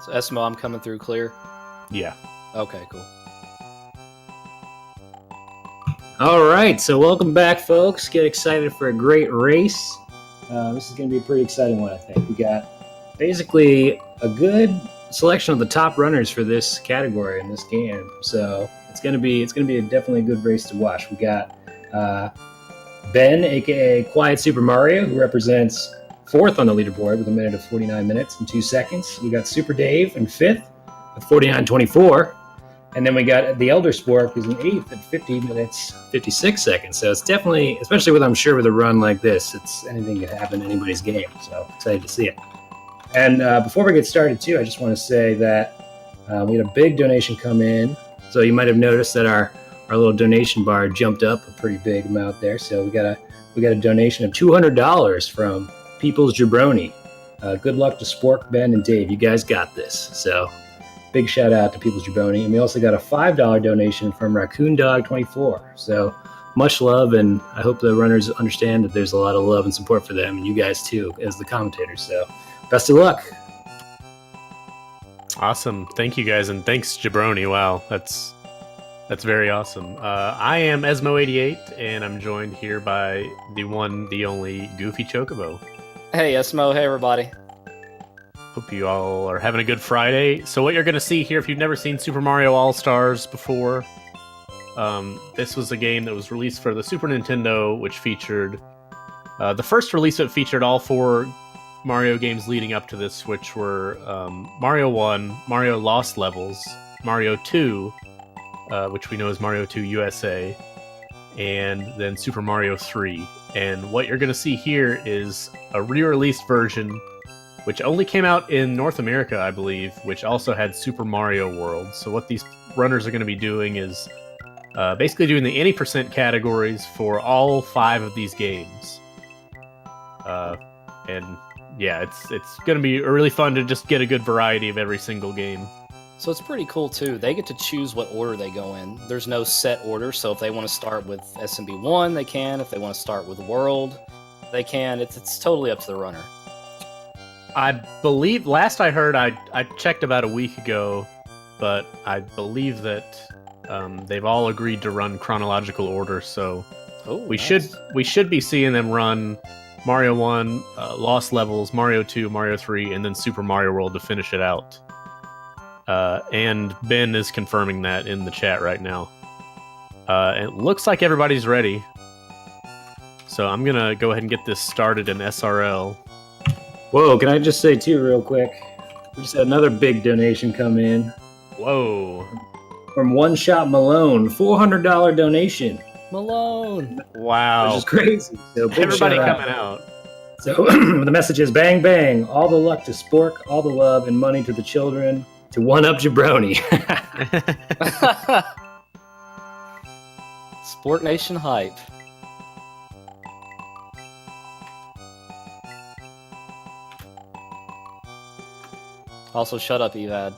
So SMO, I'm coming through clear. Yeah. Okay, cool. All right, so welcome back, folks. Get excited for a great race. This is going to be a pretty exciting one, I think. We got basically a good selection of the top runners for this category in this game, so it's going to be definitely a good race to watch. We got Ben, aka Quiet Super Mario, who represents fourth on the leaderboard with a minute of 49 minutes and 2 seconds. We got Super Dave in fifth with 49.24. And then we got TheElderSpork, who's in eighth at 50 minutes, 56 seconds. So it's definitely, especially with, I'm sure, with a run like this, it's anything can happen in anybody's game. So excited to see it. And before we get started, too, I just want to say that we had a big donation come in. So you might have noticed that our little donation bar jumped up a pretty big amount there. So we got a donation of $200 from People's Jabroni. Good luck to Spork, Ben, and Dave. You guys got this. So big shout out to People's Jabroni. And we also got a $5 donation from Raccoon Dog 24. So much love, and I hope the runners understand that there's a lot of love and support for them, and you guys too, as the commentators. So best of luck. Awesome. Thank you, guys, and thanks, Jabroni. Wow, that's very awesome. I am Esmo88, and I'm joined here by the one, the only Goofy Chocobo. Hey, SMO. Hey, everybody. Hope you all are having a good Friday. So what you're going to see here, if you've never seen Super Mario All-Stars before, this was a game that was released for the Super Nintendo, which featured... the first release that featured all four Mario games leading up to this, which were Mario 1, Mario Lost Levels, Mario 2, which we know as Mario 2 USA, and then Super Mario 3. And what you're going to see here is a re-released version which only came out in North America, I believe, which also had Super Mario World. So what these runners are going to be doing is basically doing the any percent categories for all 5 of these games. And yeah, it's going to be really fun to just get a good variety of every single game. So it's pretty cool, too. They get to choose what order they go in. There's no set order, so if they want to start with SMB1, they can. If they want to start with World, they can. It's totally up to the runner. I believe, last I heard, I checked about a week ago, but I believe that they've all agreed to run chronological order, so we should be seeing them run Mario 1, Lost Levels, Mario 2, Mario 3, and then Super Mario World to finish it out. And Ben is confirming that in the chat right now. It looks like everybody's ready, so I'm going to go ahead and get this started in SRL. Whoa, can I just say, too, real quick? We just had another big donation come in. Whoa. From One Shot Malone, $400 donation. Malone. Wow. Which is crazy. So big everybody shout coming out. So the message is, bang, bang. All the luck to Spork, all the love and money to the children, to one-up Jabroni. Sport Nation hype. Also, shut up, Evad.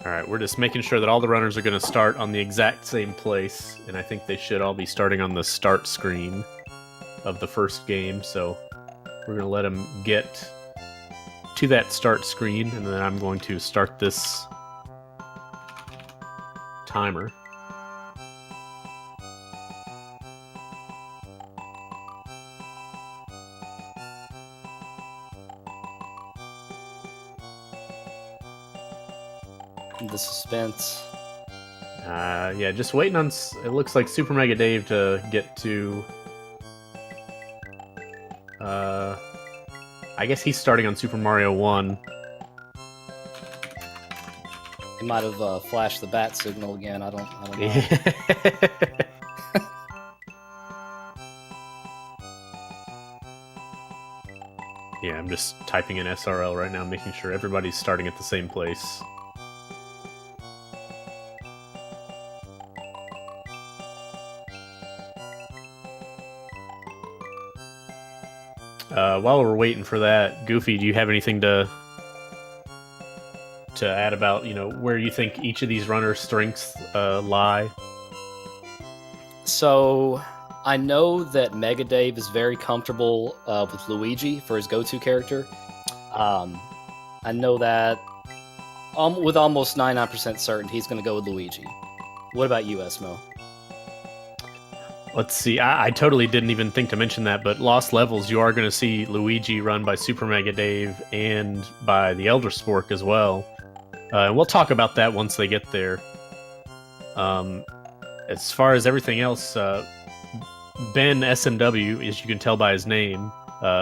Alright, we're just making sure that all the runners are going to start on the exact same place, and I think they should all be starting on the start screen of the first game, so we're going to let them get to that start screen, and then I'm going to start this timer. The suspense. Yeah, just waiting on... It looks like SuperMegaDav to get to... I guess he's starting on Super Mario 1. He might have flashed the bat signal again. I don't know. Yeah, I'm just typing in SRL right now, making sure everybody's starting at the same place. While we're waiting for that, Goofy, do you have anything to add about, where you think each of these runners' strengths lie? So, I know that MegaDave is very comfortable with Luigi for his go-to character. I know that with almost 99% certain he's going to go with Luigi. What about you, Esmo? Let's see. I totally didn't even think to mention that, but Lost Levels, you are going to see Luigi run by SuperMegaDav and by TheElderSpork as well. And we'll talk about that once they get there. As far as everything else, BenSMW, as you can tell by his name,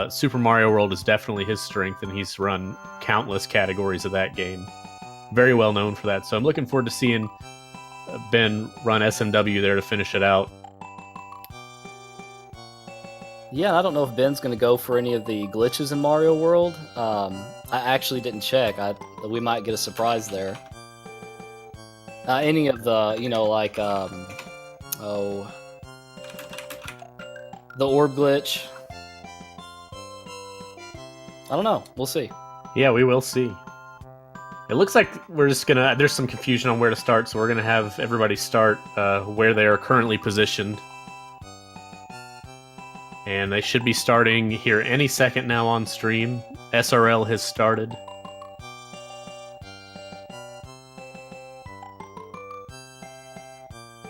Super Mario World is definitely his strength, and he's run countless categories of that game. Very well known for that. So I'm looking forward to seeing Ben run SMW there to finish it out. Yeah, I don't know if Ben's going to go for any of the glitches in Mario World. I actually didn't check. We might get a surprise there. Any of the, like, the orb glitch. I don't know. We'll see. Yeah, we will see. It looks like we're just gonna... There's some confusion on where to start, so we're gonna have everybody start where they are currently positioned. And they should be starting here any second now on stream. SRL has started.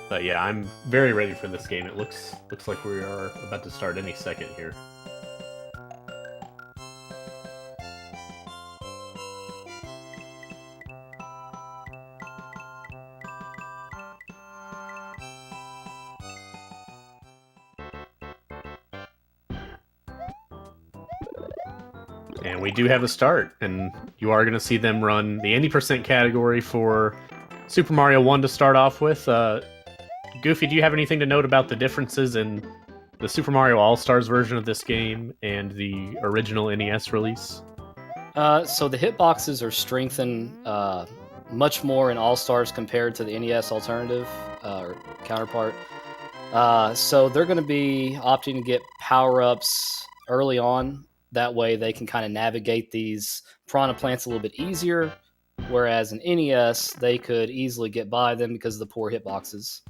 But yeah, I'm very ready for this game. It looks like we are about to start any second here. And we do have a start, and you are going to see them run the 80% category for Super Mario 1 to start off with. Goofy, do you have anything to note about the differences in the Super Mario All-Stars version of this game and the original NES release? So the hitboxes are strengthened much more in All-Stars compared to the NES alternative or counterpart. So they're going to be opting to get power-ups early on. That way they can kind of navigate these piranha plants a little bit easier, whereas in NES, they could easily get by them because of the poor hitboxes.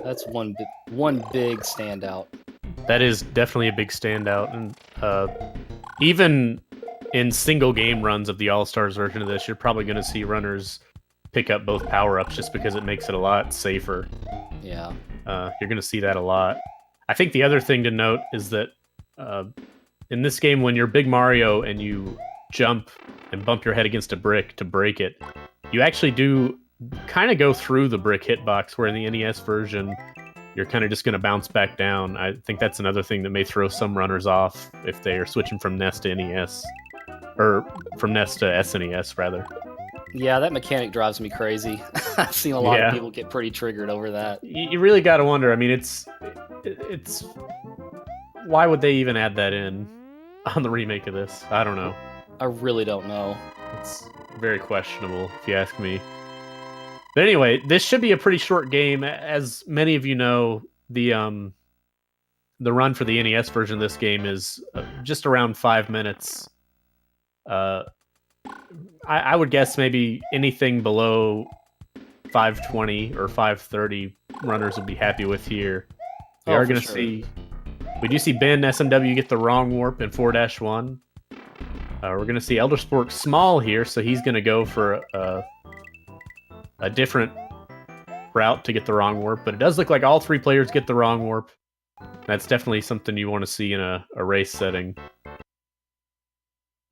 That's one big standout. That is definitely a big standout. And even in single game runs of the All-Stars version of this, you're probably going to see runners pick up both power-ups just because it makes it a lot safer. Yeah. You're going to see that a lot. I think the other thing to note is that in this game, when you're Big Mario and you jump and bump your head against a brick to break it, you actually do kind of go through the brick hitbox, where in the NES version, you're kind of just going to bounce back down. I think that's another thing that may throw some runners off if they are switching from NES to NES. Or from NES to SNES, rather. Yeah, that mechanic drives me crazy. I've seen a lot of people get pretty triggered over that. You really got to wonder. I mean, it's... Why would they even add that in on the remake of this? I don't know. I really don't know. It's very questionable, if you ask me. But anyway, this should be a pretty short game. As many of you know, the run for the NES version of this game is just around 5 minutes. I would guess maybe anything below 5:20 or 5:30 runners would be happy with here. We are going to see... We do see BenSMW get the wrong warp in 4-1. We're going to see ElderSpork small here, so he's going to go for a different route to get the wrong warp. But it does look like all three players get the wrong warp. That's definitely something you want to see in a race setting.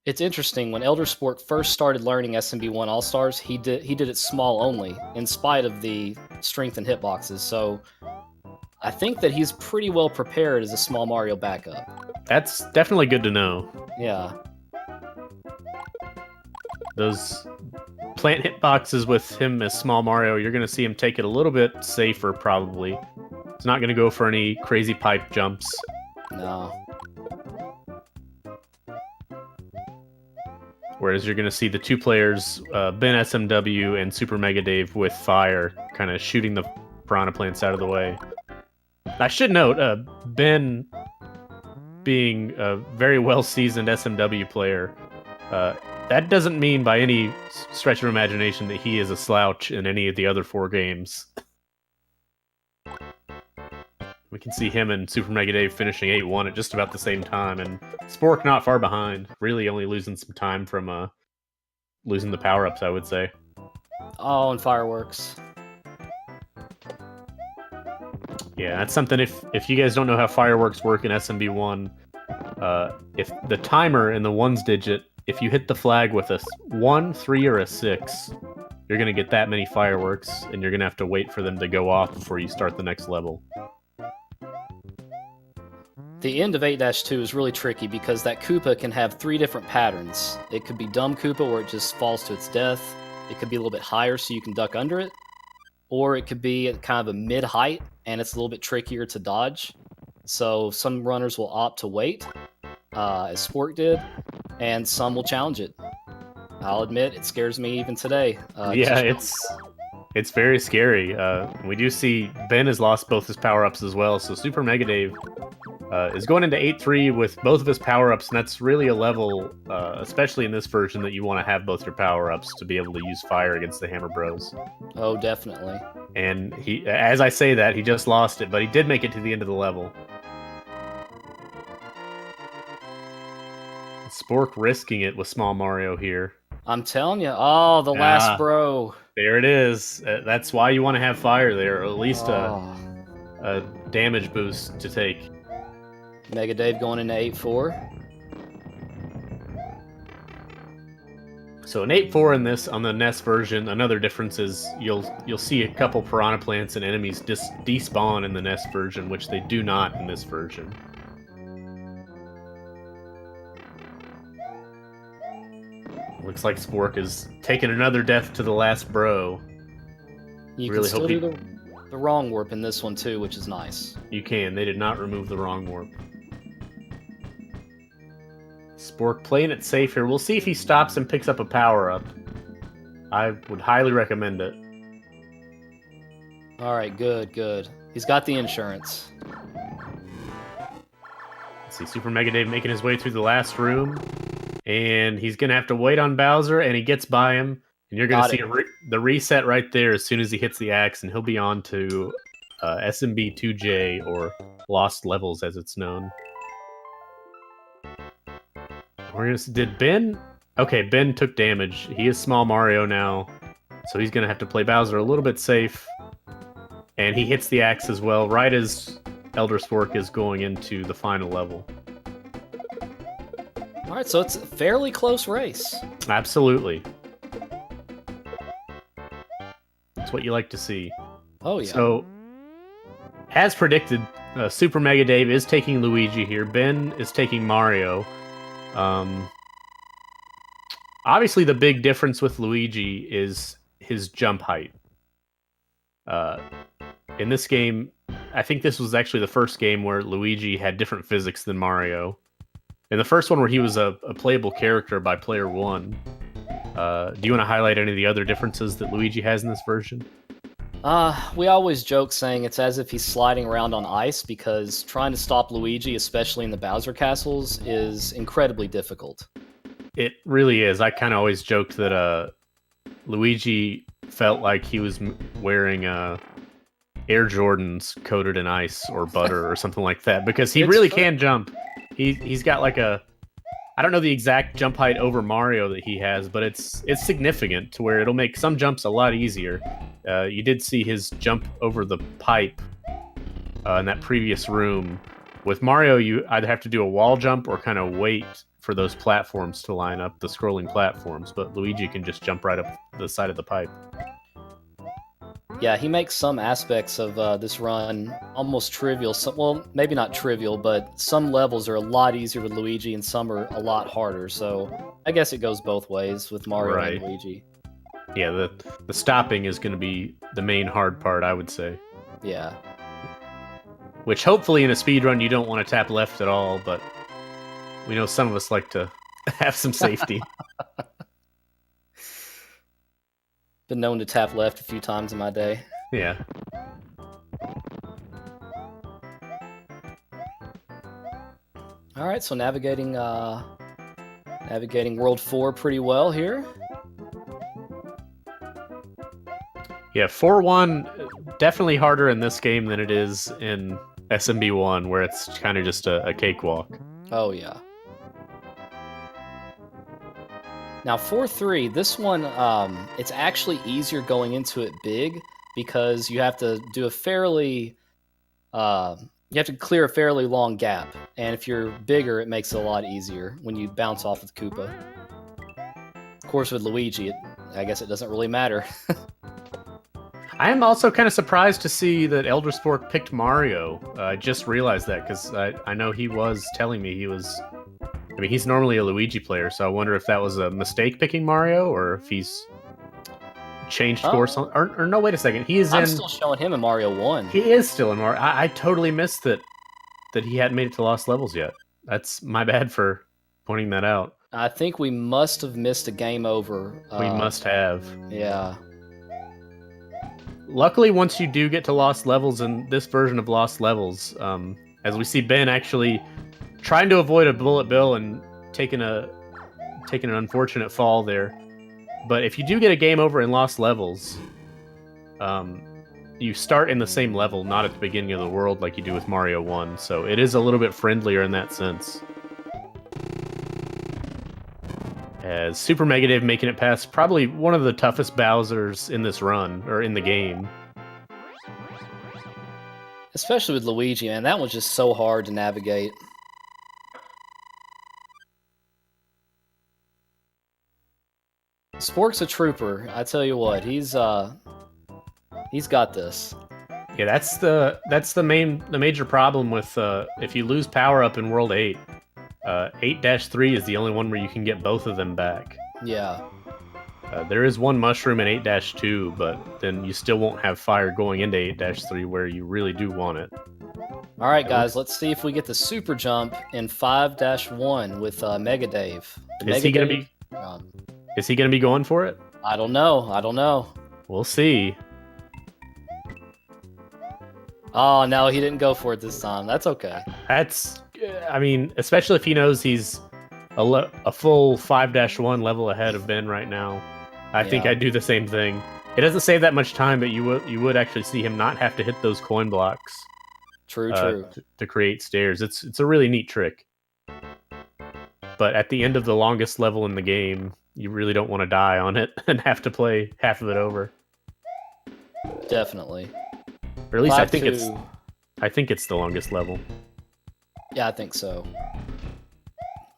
It's interesting, when ElderSpork first started learning SMB1 All-Stars, he did it small only, in spite of the strength and hitboxes. So I think that he's pretty well prepared as a small Mario backup. That's definitely good to know. Yeah. Those plant hitboxes with him as small Mario, you're going to see him take it a little bit safer, probably. He's not going to go for any crazy pipe jumps. No. Whereas you're going to see the two players, BenSMW and SuperMegaDav, with fire, kind of shooting the piranha plants out of the way. I should note, Ben, being a very well-seasoned SMW player, that doesn't mean by any stretch of imagination that he is a slouch in any of the other 4 games. We can see him and SuperMegaDav finishing 8-1 at just about the same time, and Spork not far behind. Really only losing some time from losing the power-ups, I would say. Oh, and fireworks. Yeah, that's something. If you guys don't know how fireworks work in SMB1, if the timer in the ones digit, if you hit the flag with a 1, 3, or a 6, you're gonna get that many fireworks, and you're gonna have to wait for them to go off before you start the next level. The end of 8-2 is really tricky because that Koopa can have 3 different patterns. It could be dumb Koopa where it just falls to its death. It could be a little bit higher so you can duck under it. Or it could be at kind of a mid-height and it's a little bit trickier to dodge. So some runners will opt to wait, as Spork did, and some will challenge it. I'll admit, it scares me even today. Yeah, it's very scary. We do see Ben has lost both his power-ups as well, so SuperMegaDav is going into 8-3 with both of his power-ups, and that's really a level, especially in this version, that you want to have both your power-ups to be able to use fire against the Hammer Bros. Oh, definitely. And he, as I say that, he just lost it, but he did make it to the end of the level. Spork risking it with Small Mario here. I'm telling you. Oh, the last bro. There it is. That's why you want to have fire there, or at least a damage boost to take. MegaDav going into 8-4. So an 8-4 in this on the NES version. Another difference is you'll see a couple piranha plants and enemies despawn in the NES version, which they do not in this version. Looks like Spork is taking another death to the last bro. You Really can hope still do the wrong warp in this one too, which is nice. You can. They did not remove the wrong warp. Spork playing it safe here. We'll see if he stops and picks up a power-up. I would highly recommend it. All right, good. He's got the insurance. Let's see, SuperMegaDav making his way through the last room. And he's going to have to wait on Bowser, and he gets by him. And you're going to see the reset right there as soon as he hits the axe, and he'll be on to SMB 2J, or Lost Levels as it's known. Did Ben? Okay, Ben took damage. He is Small Mario now, so he's going to have to play Bowser a little bit safe. And he hits the axe as well, right as ElderSpork is going into the final level. All right, so it's a fairly close race. Absolutely. That's what you like to see. Oh, yeah. So, as predicted, SuperMegaDav is taking Luigi here. Ben is taking Mario. Obviously, the big difference with Luigi is his jump height. In this game, I think this was actually the first game where Luigi had different physics than Mario. In the first one where he was a playable character by player 1, do you want to highlight any of the other differences that Luigi has in this version? We always joke saying it's as if he's sliding around on ice because trying to stop Luigi, especially in the Bowser castles, is incredibly difficult. It really is. I kind of always joked that Luigi felt like he was wearing Air Jordans coated in ice or butter or something like that, because he really can jump. He's got like I don't know the exact jump height over Mario that he has, but it's significant to where it'll make some jumps a lot easier. You did see his jump over the pipe in that previous room. With Mario, you either have to do a wall jump or kind of wait for those platforms to line up, the scrolling platforms, but Luigi can just jump right up the side of the pipe. Yeah, he makes some aspects of this run almost trivial. Well, maybe not trivial, but some levels are a lot easier with Luigi and some are a lot harder. So I guess it goes both ways with Mario and Luigi. Yeah, the stopping is going to be the main hard part, I would say. Yeah. Which hopefully in a speedrun you don't want to tap left at all, but we know some of us like to have some safety. Been known to tap left a few times in my day. Yeah. All right, so navigating World 4 pretty well here. Yeah, 4-1 definitely harder in this game than it is in SMB1, where it's kind of just a cakewalk. Oh, yeah. Now, 4-3, this one, it's actually easier going into it big because you have to do a fairly, you have to clear a fairly long gap. And if you're bigger, it makes it a lot easier when you bounce off with Koopa. Of course, with Luigi, I guess it doesn't really matter. I am also kind of surprised to see that ElderSpork picked Mario. I just realized that because I know he was telling me he was... I mean, he's normally a Luigi player, so I wonder if that was a mistake picking Mario, or if he's changed course. Or no, wait a second. I'm still showing him in Mario 1. He is still in Mario. I totally missed that he hadn't made it to Lost Levels yet. That's my bad for pointing that out. I think we must have missed a game over. We must have. Yeah. Luckily, once you do get to Lost Levels in this version of Lost Levels, as we see Ben actually trying to avoid a bullet bill and taking an unfortunate fall there. But if you do get a game over in Lost Levels, you start in the same level, not at the beginning of the world like you do with Mario 1. So it is a little bit friendlier in that sense. As SuperMegaDav making it past probably one of the toughest Bowsers in this run, or in the game. Especially with Luigi, man. That was just so hard to navigate. Spork's a trooper. I tell you what, he's got this. Yeah, that's the major problem with if you lose power up in World 8. 8-3 is the only one where you can get both of them back. Yeah. There is one mushroom in 8-2, but then you still won't have fire going into 8-3 where you really do want it. All right, guys, let's see if we get the super jump in 5-1 with MegaDav. Is he gonna be going for it? I don't know. We'll see. Oh, no, he didn't go for it this time. That's okay. I mean, especially if he knows he's a full 5-1 level ahead of Ben right now. I think I'd do the same thing. It doesn't save that much time, but you would actually see him not have to hit those coin blocks. True. To create stairs. It's a really neat trick. But at the end of the longest level in the game, you really don't want to die on it and have to play half of it over. Definitely. Or at least I think it's the longest level. Yeah, I think so.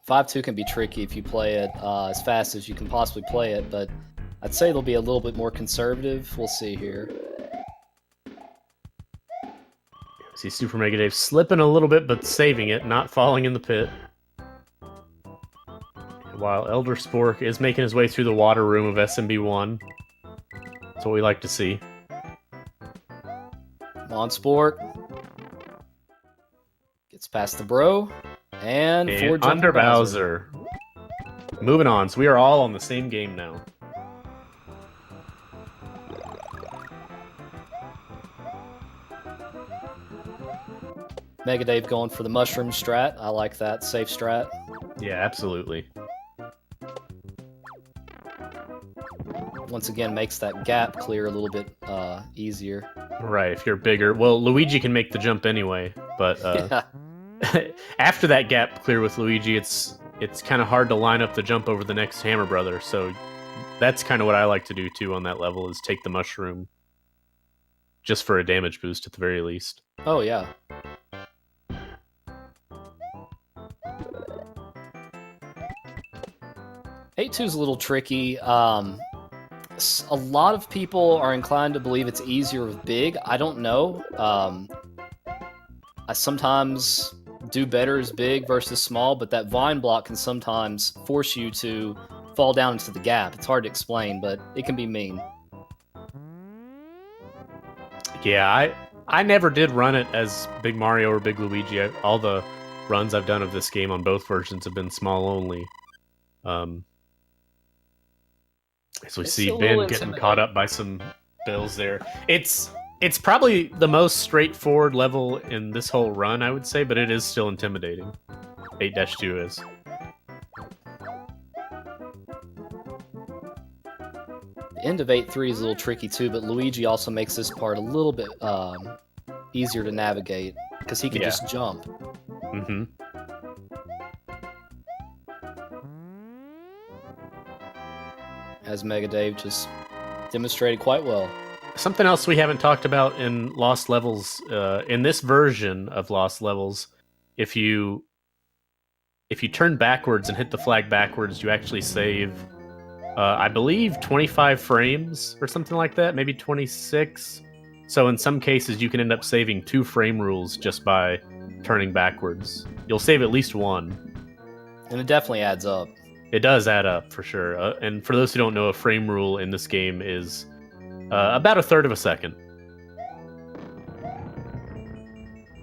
5-2 can be tricky if you play it as fast as you can possibly play it, but I'd say they'll be a little bit more conservative. We'll see here. See SuperMegaDav slipping a little bit, but saving it, not falling in the pit. While ElderSpork is making his way through the water room of SMB1. That's what we like to see. Come on, Spork. Gets past the bro. And under Bowser. Moving on, so we are all on the same game now. MegaDav going for the mushroom strat. I like that. Safe strat. Yeah, absolutely. Once again, makes that gap clear a little bit easier. Right, if you're bigger. Well, Luigi can make the jump anyway, but after that gap clear with Luigi, it's kind of hard to line up the jump over the next Hammer Brother, so that's kind of what I like to do too on that level, is take the mushroom just for a damage boost at the very least. Oh, yeah. Eight 2's a little tricky. A lot of people are inclined to believe it's easier with big. I don't know. I sometimes do better as big versus small, but that vine block can sometimes force you to fall down into the gap. It's hard to explain, but it can be mean. Yeah, I never did run it as Big Mario or Big Luigi. All the runs I've done of this game on both versions have been small only. As we see Ben getting caught up by some bills there. It's probably the most straightforward level in this whole run, I would say, but it is still intimidating. 8-2 is. The end of 8-3 is a little tricky too, but Luigi also makes this part a little bit easier to navigate because he can just jump. Mm-hmm. As Mega Dave just demonstrated quite well. Something else we haven't talked about in Lost Levels, in this version of Lost Levels, if you turn backwards and hit the flag backwards, you actually save, I believe, 25 frames or something like that, maybe 26. So in some cases, you can end up saving 2 frame rules just by turning backwards. You'll save at least 1. And it definitely adds up. It does add up, for sure. And for those who don't know, a frame rule in this game is about 1/3 of a second.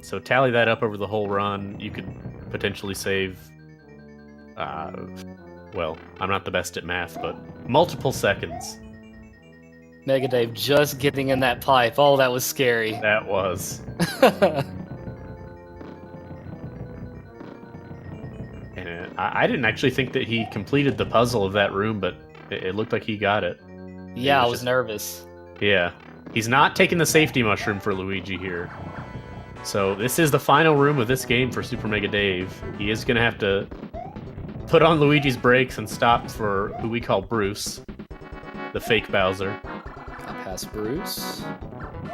So tally that up over the whole run. You could potentially save... well, I'm not the best at math, but multiple seconds. Mega Dave just getting in that pipe. Oh, that was scary. That was. And I didn't actually think that he completed the puzzle of that room, but it looked like he got it. Yeah, I was nervous. Yeah. He's not taking the safety mushroom for Luigi here. So this is the final room of this game for SuperMegaDav. He is going to have to put on Luigi's brakes and stop for who we call Bruce, the fake Bowser. I pass Bruce.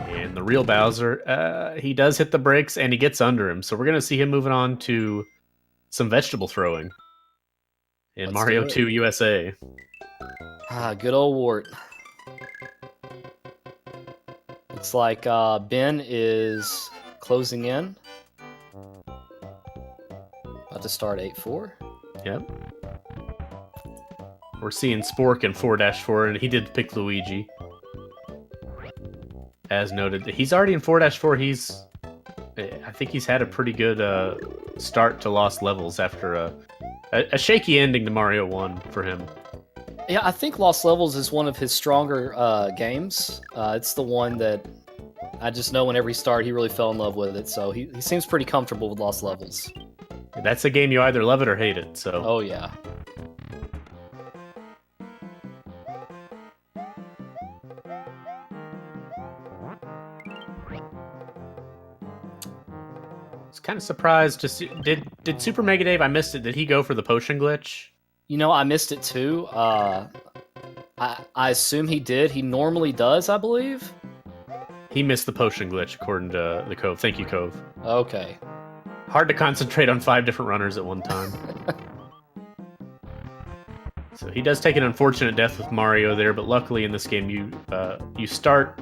And the real Bowser, he does hit the brakes and he gets under him. So we're going to see him moving on to some vegetable throwing in Let's Mario do it. 2 USA. Ah, good old Wart. Looks like Ben is closing in. About to start 8-4. Yep. We're seeing Spork in 4-4, and he did pick Luigi. As noted, he's already in 4-4. I think he's had a pretty good start to Lost Levels after a shaky ending to Mario 1 for him. Yeah, I think Lost Levels is one of his stronger games. It's the one that I just know whenever he started, he really fell in love with it. So he seems pretty comfortable with Lost Levels. That's a game you either love it or hate it. So. Oh yeah. I was kind of surprised to see. Did Super Mega Dave? I missed it. Did he go for the potion glitch? You know, I missed it too. I assume he did. He normally does, I believe. He missed the potion glitch, according to the Cove. Thank you, Cove. Okay. Hard to concentrate on 5 different runners at one time. So he does take an unfortunate death with Mario there, but luckily in this game you start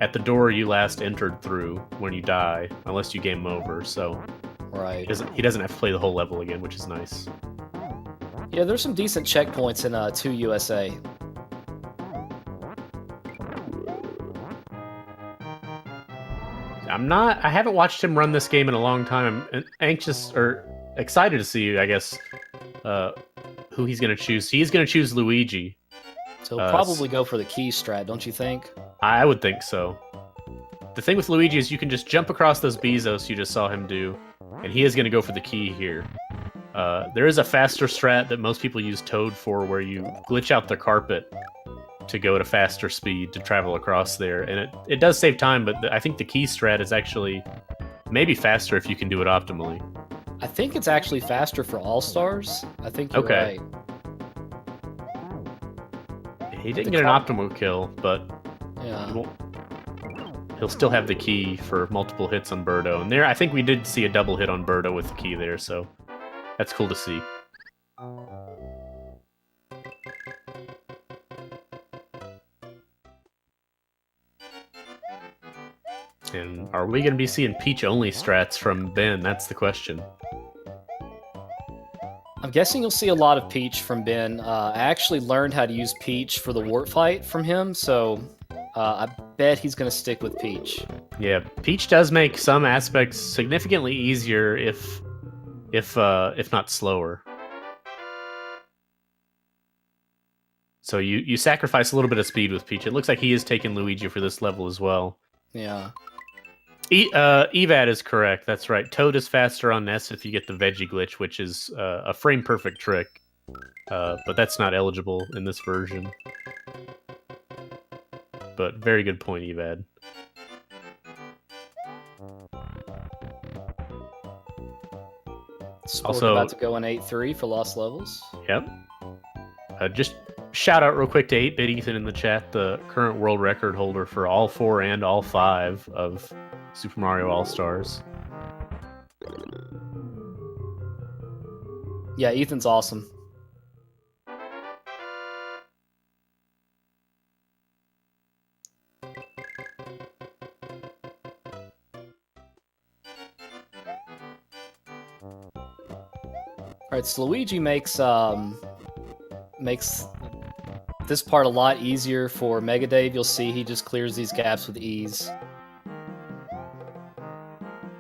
at the door you last entered through when you die, unless you game over. So Right. he doesn't have to play the whole level again, which is nice. Yeah, there's some decent checkpoints in 2 USA. I haven't watched him run this game in a long time. I'm anxious or excited to see, I guess, who he's going to choose. He's going to choose Luigi. So he'll probably go for the key strat, don't you think? I would think so. The thing with Luigi is you can just jump across those Bezos you just saw him do, and he is going to go for the key here. There is a faster strat that most people use Toad for, where you glitch out the carpet to go at a faster speed to travel across there, and it does save time, but I think the key strat is actually maybe faster if you can do it optimally. I think it's actually faster for All-Stars. I think you're Okay. right. He didn't get an optimal kill, but Yeah. he'll still have the key for multiple hits on Birdo. And there, I think we did see a double hit on Birdo with the key there, so that's cool to see. And are we going to be seeing Peach-only strats from Ben? That's the question. I'm guessing you'll see a lot of Peach from Ben. I actually learned how to use Peach for the Wart fight from him, so I bet he's going to stick with Peach. Yeah, Peach does make some aspects significantly easier, if not slower. So you sacrifice a little bit of speed with Peach. It looks like he is taking Luigi for this level as well. Yeah. Evad is correct. That's right. Toad is faster on Ness if you get the veggie glitch, which is a frame perfect trick. But that's not eligible in this version. But very good point, Evad. Spork Also- about to go in 8-3 for lost levels. Yep. Just shout out real quick to 8-Bit Ethan in the chat, the current world record holder for all 4 and all 5 of Super Mario All-Stars. Yeah, Ethan's awesome. Alright, so Luigi makes this part a lot easier for MegaDav. You'll see he just clears these gaps with ease.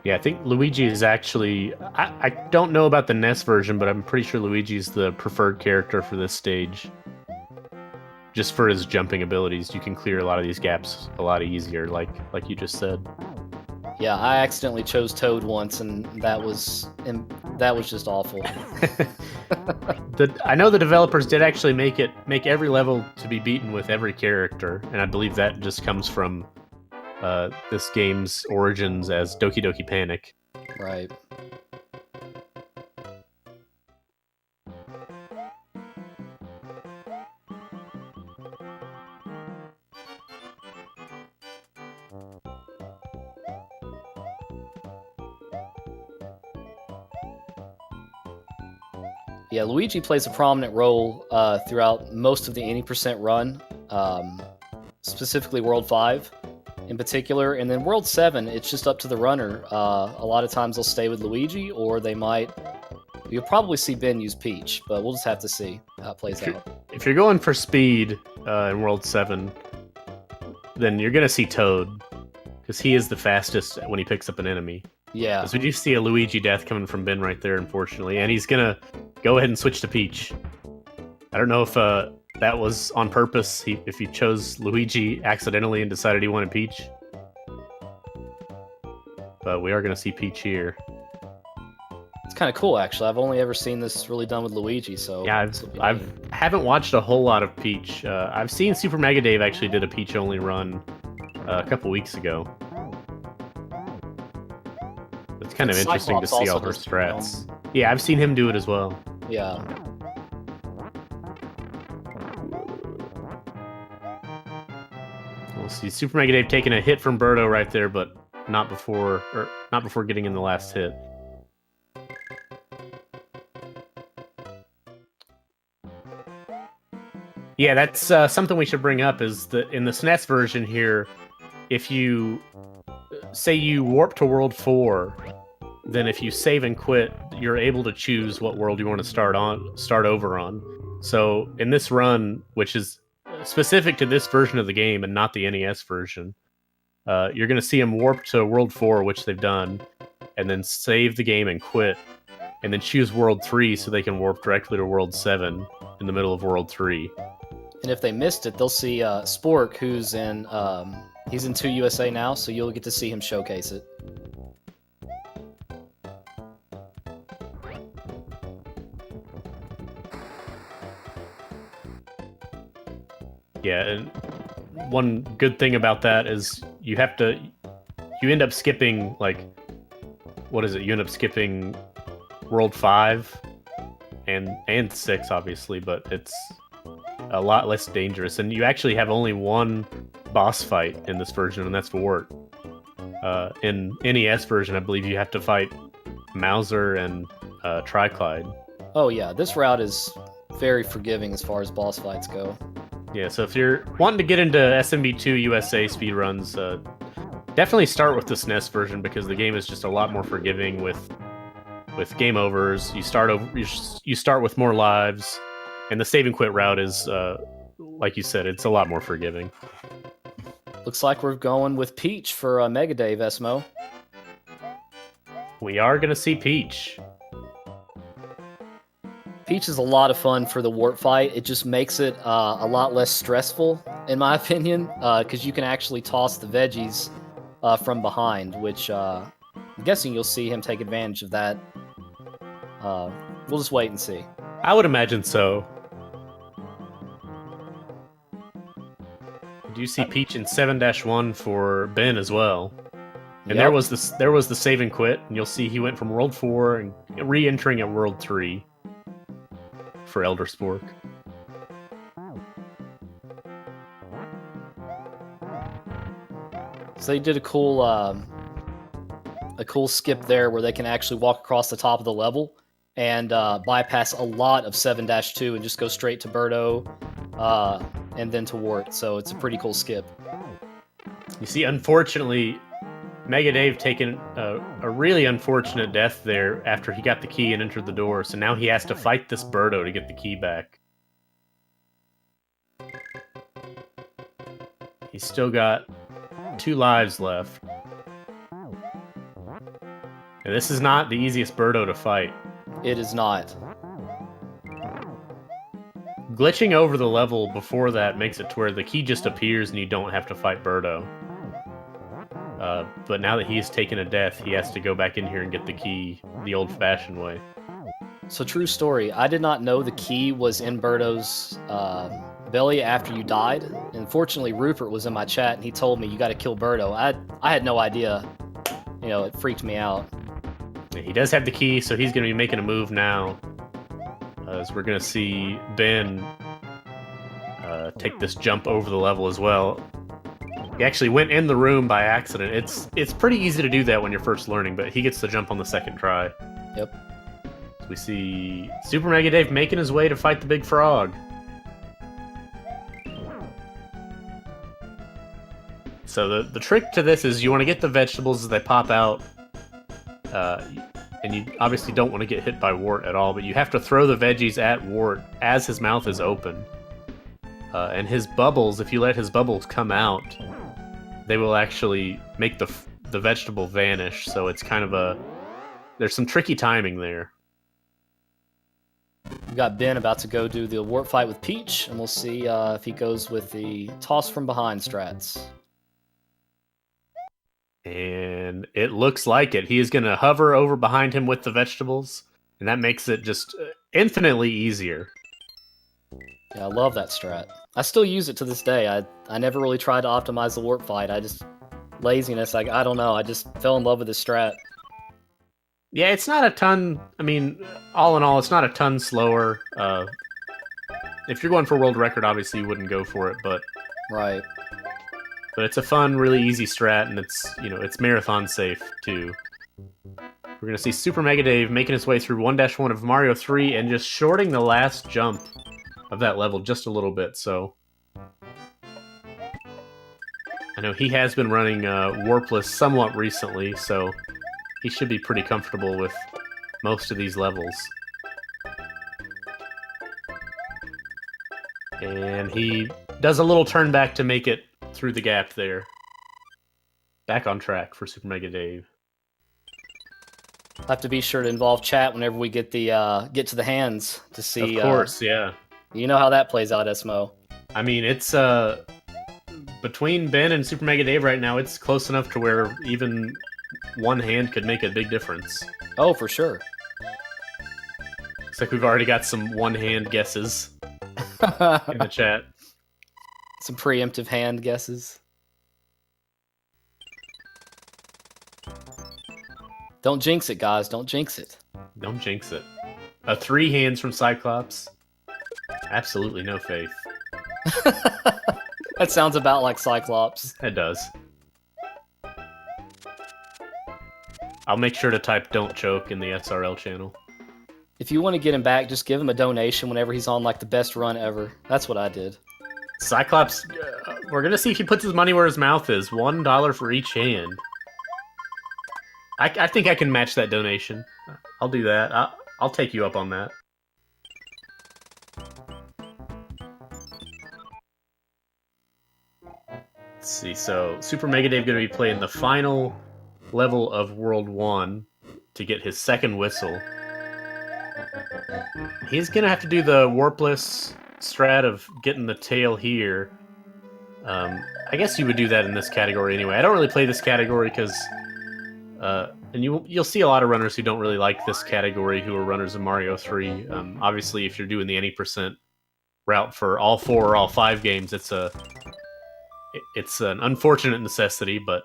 Yeah, I think Luigi is actually... I don't know about the NES version, but I'm pretty sure Luigi's the preferred character for this stage. Just for his jumping abilities, you can clear a lot of these gaps a lot easier, like you just said. Yeah, I accidentally chose Toad once, and that was just awful. I know the developers did actually make every level to be beaten with every character, and I believe that just comes from this game's origins as Doki Doki Panic. Right. Yeah, Luigi plays a prominent role throughout most of the 80% run, specifically World 5 in particular. And then World 7, it's just up to the runner. A lot of times they'll stay with Luigi, or they might... You'll probably see Ben use Peach, but we'll just have to see how it plays out. If you're going for speed in World 7, then you're going to see Toad, because he is the fastest when he picks up an enemy. Yeah. Because we do see a Luigi death coming from Ben right there, unfortunately, and he's going to go ahead and switch to Peach. I don't know if that was on purpose, if he chose Luigi accidentally and decided he wanted Peach. But we are going to see Peach here. It's kind of cool, actually. I've only ever seen this really done with Luigi, so... Yeah, I haven't watched a whole lot of Peach. I've seen SuperMegaDav actually did a Peach-only run a couple weeks ago. It's kind of interesting to see all her strats. Yeah, I've seen him do it as well. Yeah. We'll see SuperMegaDav taking a hit from Birdo right there, but not before getting in the last hit. Yeah, that's something we should bring up, is that in the SNES version here, if you say you warp to World 4, then if you save and quit, you're able to choose what world you want to start over on. So in this run, which is specific to this version of the game and not the NES version, you're going to see them warp to World 4, which they've done, and then save the game and quit, and then choose World 3 so they can warp directly to World 7 in the middle of World 3. And if they missed it, they'll see Spork, who's in he's in 2 USA now, so you'll get to see him showcase it. Yeah, and one good thing about that is you end up skipping, like, what is it? You end up skipping World 5 and 6, obviously, but it's a lot less dangerous. And you actually have only one boss fight in this version, and that's Wart. In NES version, I believe you have to fight Mauser and Triclyde. Oh yeah, this route is very forgiving as far as boss fights go. Yeah, so if you're wanting to get into SMB2 USA speedruns, definitely start with the SNES version, because the game is just a lot more forgiving with game overs. You start with more lives, and the save and quit route is, like you said, it's a lot more forgiving. Looks like we're going with Peach for MegaDav, SMO. We are going to see Peach. Peach is a lot of fun for the warp fight. It just makes it a lot less stressful, in my opinion, because you can actually toss the veggies from behind, which I'm guessing you'll see him take advantage of that. We'll just wait and see. I would imagine so. Do you see Peach in 7-1 for Ben as well? And there was the save and quit, and you'll see he went from World 4 and re-entering at World 3 for ElderSpork. So they did a cool skip there where they can actually walk across the top of the level and bypass a lot of 7-2 and just go straight to Birdo and then to Wart. So it's a pretty cool skip. You see, unfortunately, MegaDav taken a really unfortunate death there after he got the key and entered the door. So now he has to fight this Birdo to get the key back. He's still got 2 lives left. And this is not the easiest Birdo to fight. It is not. Glitching over the level before that makes it to where the key just appears and you don't have to fight Birdo. But now that he's taken a death, he has to go back in here and get the key the old-fashioned way. So true story. I did not know the key was in Birdo's belly after you died. And fortunately, Rupert was in my chat and he told me you got to kill Birdo. I had no idea. You know, it freaked me out. He does have the key, so he's going to be making a move now. As we're going to see Ben take this jump over the level as well. He actually went in the room by accident. It's pretty easy to do that when you're first learning, but he gets the jump on the second try. Yep. So we see SuperMegaDav making his way to fight the big frog. So the trick to this is you want to get the vegetables as they pop out. And you obviously don't want to get hit by Wart at all, but you have to throw the veggies at Wart as his mouth is open. And his bubbles, if you let his bubbles come out, they will actually make the vegetable vanish. So it's kind of there's some tricky timing there. We got Ben about to go do the Wart fight with Peach, and we'll see if he goes with the toss from behind strats. And it looks like it. He is going to hover over behind him with the vegetables, and that makes it just infinitely easier. Yeah, I love that strat. I still use it to this day. I never really tried to optimize the Wart fight. I just... laziness, I don't know. I just fell in love with this strat. Yeah, it's not a ton... I mean, all in all, it's not a ton slower. If you're going for world record, obviously you wouldn't go for it, but... Right. But it's a fun, really easy strat, and it's marathon safe, too. We're going to see SuperMegaDav making his way through 1-1 of Mario 3 and just shorting the last jump of that level just a little bit, so... I know he has been running Warpless somewhat recently, so he should be pretty comfortable with most of these levels. And he does a little turn back to make it through the gap there. Back on track for SuperMegaDav. I'll have to be sure to involve chat whenever we get to the hands to see. Of course, yeah. You know how that plays out, Esmo. I mean, it's between Ben and SuperMegaDav right now, it's close enough to where even one hand could make a big difference. Oh, for sure. Looks like we've already got some one-hand guesses in the chat. Some preemptive hand guesses. Don't jinx it, guys. Don't jinx it. Don't jinx it. 3 hands from Cyclops. Absolutely no faith. That sounds about like Cyclops. It does. I'll make sure to type "don't choke" in the SRL channel. If you want to get him back, just give him a donation whenever he's on like the best run ever. That's what I did. Cyclops, we're gonna see if he puts his money where his mouth is. $1 for each hand. I think I can match that donation. I'll do that. I'll take you up on that. Let's see. So SuperMegaDav gonna be playing the final level of World 1 to get his second whistle. He's gonna have to do the warpless strat of getting the tail here. I guess you would do that in this category anyway. I don't really play this category because, and you'll see a lot of runners who don't really like this category who are runners of Mario 3. Obviously, if you're doing the any percent route for all 4 or all 5 games, it's an unfortunate necessity, but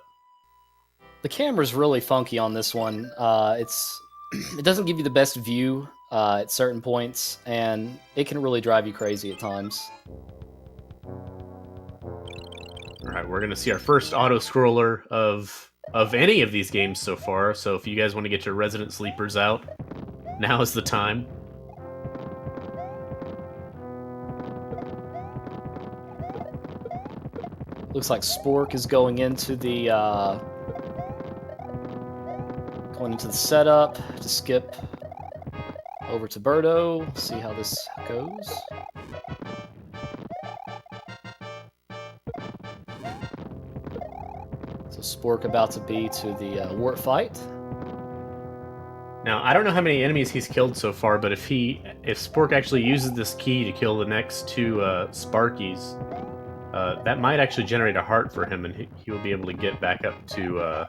The camera's really funky on this one. It doesn't give you the best view at certain points, and it can really drive you crazy at times. All right, we're gonna see our first auto scroller of any of these games so far. So if you guys want to get your resident sleepers out, now is the time. Looks like Spork is going into the setup to skip over to Birdo. See how this goes. So Spork about to be to the wart fight. Now I don't know how many enemies he's killed so far, but if Spork actually uses this key to kill the next two Sparkies, that might actually generate a heart for him, and he will be able to get back up to.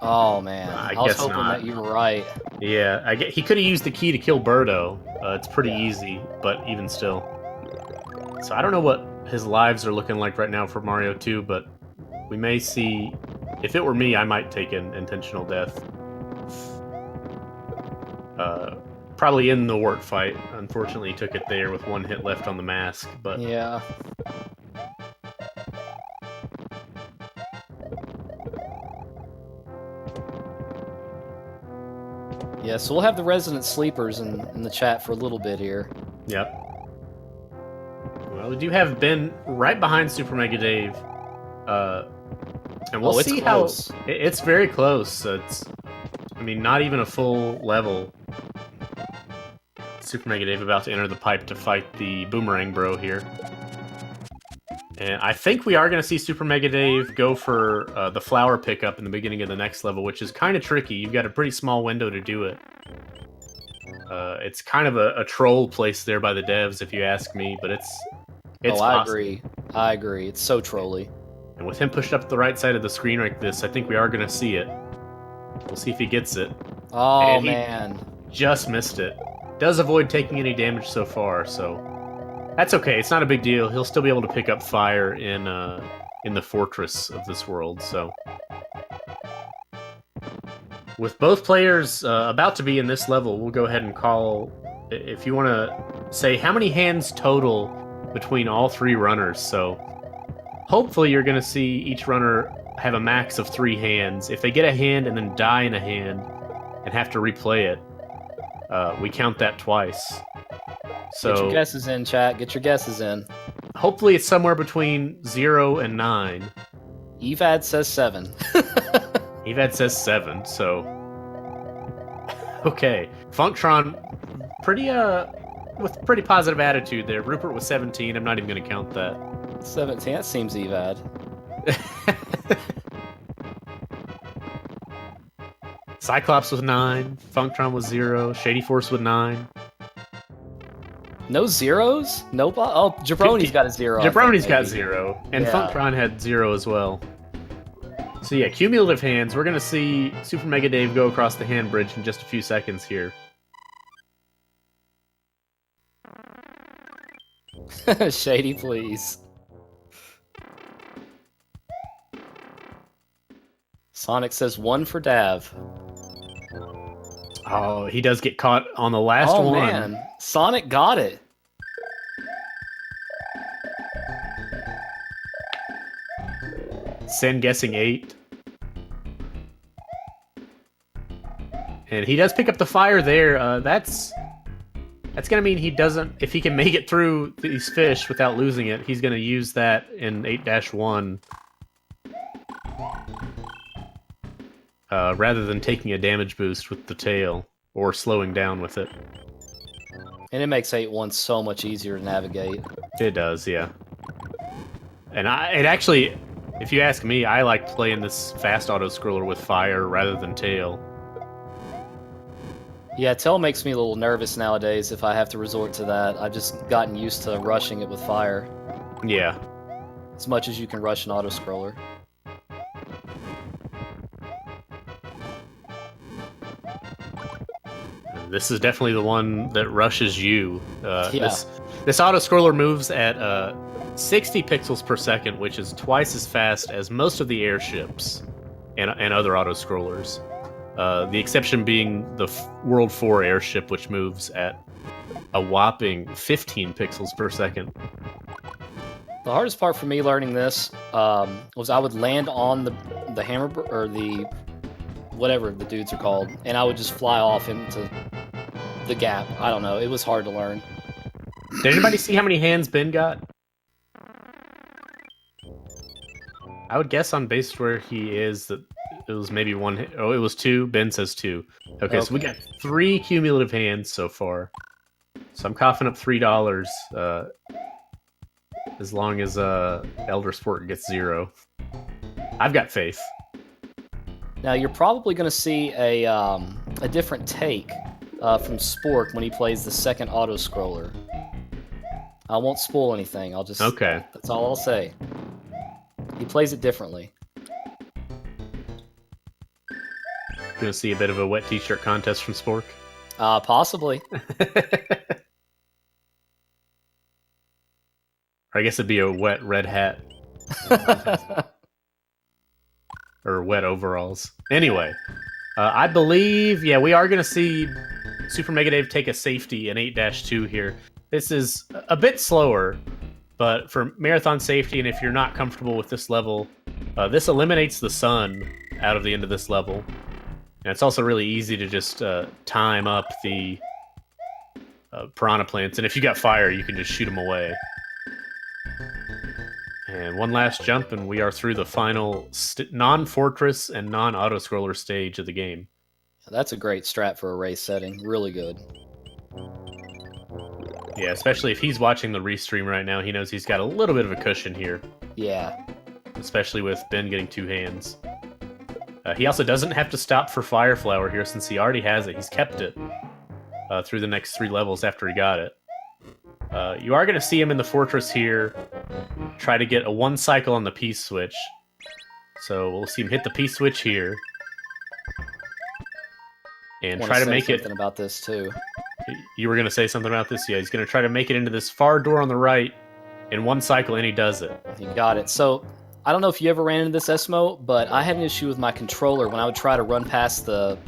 Oh man, I was guess hoping not. that you were right. Yeah, he could have used the key to kill Birdo. It's pretty easy, but even still. So I don't know what his lives are looking like right now for Mario 2, but we may see. If it were me, I might take an intentional death. Probably in the wart fight. Unfortunately, he took it there with one hit left on the mask, but Yeah. Yeah, so we'll have the resident sleepers in the chat for a little bit here. Yep. Well, we do have Ben right behind SuperMegaDav, and we'll it's see close. how it's very close. I mean, not even a full level. SuperMegaDav about to enter the pipe to fight the Boomerang Bro here. And I think we are going to see SuperMegaDav go for the flower pickup in the beginning of the next level, which is kind of tricky. You've got a pretty small window to do it. It's kind of a troll place there by the devs, if you ask me, but it's I agree. It's so trolly. And with him pushed up the right side of the screen like this, I think we are going to see it. We'll see if he gets it. Oh, And he man. just missed it. Does avoid taking any damage so far, so that's okay. It's not a big deal. He'll still be able to pick up fire in the fortress of this world. So, with both players about to be in this level, we'll go ahead and call. If you want to say how many hands total between all three runners. So, hopefully, you're going to see each runner have a max of 3 hands. If they get a hand and then die in a hand and have to replay it, we count that twice. So Get your guesses in, chat. Get your guesses in. hopefully it's somewhere between 0 and 9. Evad says 7. Evad says 7, so okay. Funktron with pretty positive attitude there. Rupert was 17. I'm not even going to count that. 17. That seems Evad. Cyclops was 9. Funktron was 0. Shady Force with 9. No zeros? Nope. Oh, Jabroni's got a 0. Jabroni's got 0. And Yeah. Funktron had 0 as well. So yeah, cumulative hands. We're going to see SuperMegaDav go across the hand bridge in just a few seconds here. Shady, please. Sonic says 1 for Dav. Oh, he does get caught on the last Oh, one. man. Sonic got it. Sen guessing 8. And he does pick up the fire there. That's going to mean he doesn't... If he can make it through these fish without losing it, he's going to use that in 8-1. Rather than taking a damage boost with the tail, or slowing down with it. And it makes 8-1 so much easier to navigate. It does, yeah. And it actually, if you ask me, I like playing this fast auto-scroller with fire rather than tail. Yeah, tail makes me a little nervous nowadays if I have to resort to that. I've just gotten used to rushing it with fire. Yeah. As much as you can rush an auto-scroller. This is definitely the one that rushes you. Yeah. This auto-scroller moves at 60 pixels per second, which is twice as fast as most of the airships. and other auto-scrollers. The exception being the World 4 airship, which moves at a whopping 15 pixels per second. The hardest part for me learning this was I would land on the hammer or the whatever the dudes are called, and I would just fly off into the gap. I don't know. It was hard to learn. Did anybody see how many hands Ben got? I would guess on base where he is that it was maybe one. Oh, it was two. Ben says two. Okay, so we got 3 cumulative hands so far. So I'm coughing up $3. As long as ElderSpork gets 0. I've got faith. Now you're probably going to see a different take from Spork when he plays the second auto scroller. I won't spoil anything. I'll just That's all I'll say. He plays it differently. Gonna see a bit of a wet t-shirt contest from Spork? Possibly. Or I guess it'd be a wet red hat. Or wet overalls. Anyway, I believe, we are going to see SuperMegaDav take a safety in 8-2 here. This is a bit slower, but for marathon safety, and if you're not comfortable with this level, this eliminates the sun out of the end of this level. And it's also really easy to just time up the piranha plants, and if you got fire, you can just shoot them away. And one last jump, and we are through the final non-fortress and non-auto-scroller stage of the game. That's a great strat for a race setting. Really good. Yeah, especially if he's watching the restream right now, he knows he's got a little bit of a cushion here. Yeah. Especially with Ben getting 2 hands. He also doesn't have to stop for Fire Flower here since he already has it. He's kept it through the next 3 levels after he got it. You are going to see him in the fortress here try to get a 1 cycle on the peace switch. So we'll see him hit the peace switch here. And try to make it... something about this too. You were going to say something about this? Yeah, he's going to try to make it into this far door on the right in 1 cycle, and he does it. He got it. So, I don't know if you ever ran into this, Esmo, but I had an issue with my controller when I would try to run past the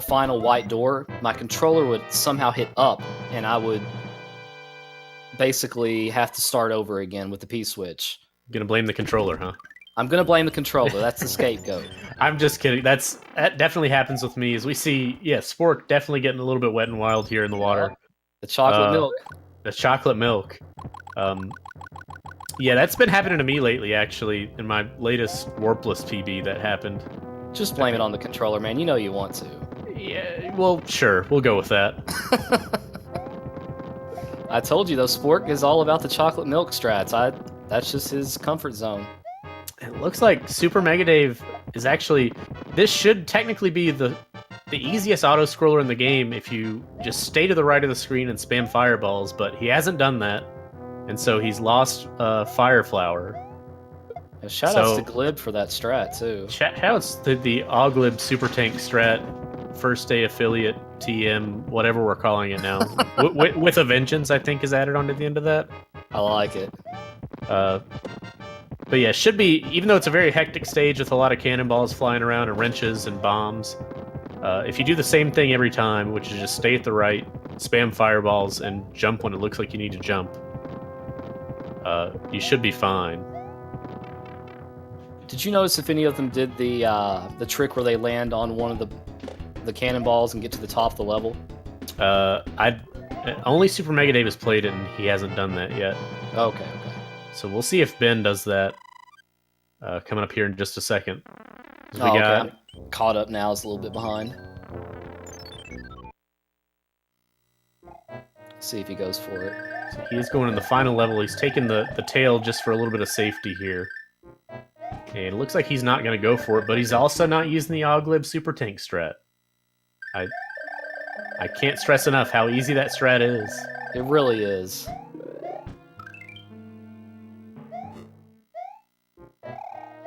final white door. My controller would somehow hit up, and I would basically have to start over again with the P-switch. Gonna blame the controller, huh? I'm gonna blame the controller. That's the scapegoat. I'm just kidding. That definitely happens with me. As we see, Spork definitely getting a little bit wet and wild here in the water. The chocolate milk. The chocolate milk. Yeah, that's been happening to me lately, actually. In my latest Warpless PB, that happened. Just blame it on the controller, man. You know you want to. Yeah, well, sure. We'll go with that. I told you, though, Spork is all about the chocolate milk strats. That's just his comfort zone. It looks like SuperMegaDav is actually... This should technically be the easiest auto-scroller in the game if you just stay to the right of the screen and spam fireballs, but he hasn't done that, and so he's lost Fire Flower. Shoutouts to Glib for that strat, too. Shoutouts to the Oglib Super Tank strat, first day affiliate, TM, whatever we're calling it now. with a Vengeance, I think, is added onto the end of that. I like it. But yeah, should be, even though it's a very hectic stage with a lot of cannonballs flying around and wrenches and bombs, if you do the same thing every time, which is just stay at the right, spam fireballs, and jump when it looks like you need to jump, you should be fine. Did you notice if any of them did the trick where they land on one of the cannonballs and get to the top of the level? Only SuperMegaDav has played it, and he hasn't done that yet. Okay. So we'll see if Ben does that coming up here in just a second. Okay. I'm caught up now. It's a little bit behind. See if he goes for it. So he is going in the final level. He's taking the tail just for a little bit of safety here. And it looks like he's not going to go for it, but he's also not using the Oglib Super Tank strat. I can't stress enough how easy that strat is. It really is.